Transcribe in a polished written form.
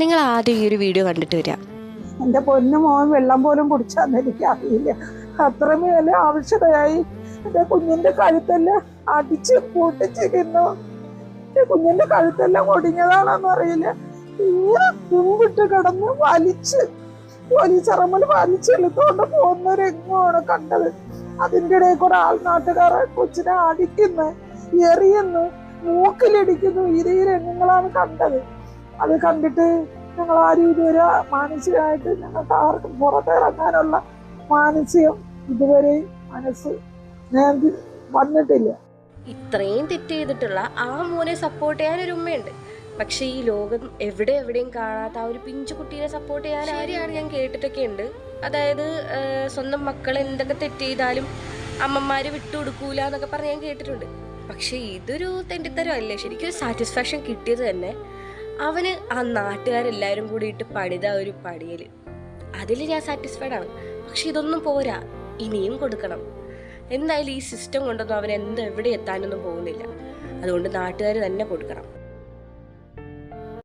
നിങ്ങൾ ആദ്യം ഈ ഒരു വീഡിയോ കണ്ടിട്ട് വരിക. എൻ്റെ പൊന്നു മോൻ വെള്ളം പോലും കുടിച്ചാന്ന് എനിക്കറിയില്ല. അത്രമേൽ ആവശ്യതയായി എൻ്റെ കുഞ്ഞിന്റെ കഴുത്തെല്ലാം അടിച്ച് പൊട്ടിച്ചിരുന്നു. എൻ്റെ കുഞ്ഞിന്റെ കഴുത്തെല്ലാം ഒടിഞ്ഞതാണെന്ന് അറിയില്ല. ഇങ്ങനെ കുമ്പിട്ട് കിടന്ന് പോലീസറമ്മൽ വലിച്ചെടുത്തോണ്ട് പോകുന്ന രംഗമാണ് കണ്ടത്. അതിൻ്റെ ഇടയിൽ കൂടെ നാട്ടുകാരെ കൊച്ചിനെ അടിക്കുന്നു, എറിയുന്നു, മൂക്കിലിടിക്കുന്നു. ഈ രംഗങ്ങളാണ് കണ്ടത്. അത് കണ്ടിട്ട് ഞങ്ങൾ ആരും ഇതുവരെ മാനസികമായിട്ട് ഞങ്ങൾക്ക് ആർക്കും പുറത്തിറങ്ങാനുള്ള മാനസികം ഇതുവരെ മനസ്സ് വന്നിട്ടില്ല. ഇത്രയും തെറ്റ് ചെയ്തിട്ടുള്ള ആ മോനെ സപ്പോർട്ട് ചെയ്യാൻ ഒരു ഉമ്മയുണ്ട്. പക്ഷെ ഈ ലോകം എവിടെയും കാണാത്ത ആ ഒരു പിഞ്ചു കുട്ടീനെ സപ്പോർട്ട് ചെയ്യാൻ ആരെയാണ് ഞാൻ കേട്ടിട്ടൊക്കെ ഉണ്ട്. അതായത് സ്വന്തം മക്കൾ എന്തൊക്കെ തെറ്റ് ചെയ്താലും അമ്മമാര് വിട്ടുകൊടുക്കൂല എന്നൊക്കെ പറഞ്ഞ് ഞാൻ കേട്ടിട്ടുണ്ട്. പക്ഷെ ഇതൊരു തെണ്ടിത്തരം അല്ലേ. ശരിക്കും ഒരു സാറ്റിസ്ഫാക്ഷൻ കിട്ടിയത് തന്നെ അവന് ആ നാട്ടുകാരെല്ലാവരും കൂടിയിട്ട് പണിത ഒരു പണിയൽ, അതിൽ ഞാൻ സാറ്റിസ്ഫൈഡ് ആണ്. പക്ഷെ ഇതൊന്നും പോരാ, ഇനിയും കൊടുക്കണം. എന്തായാലും ഈ സിസ്റ്റം കൊണ്ടൊന്നും അവൻ എവിടെ എത്താനൊന്നും പോകുന്നില്ല. അതുകൊണ്ട് നാട്ടുകാർ തന്നെ കൊടുക്കണം.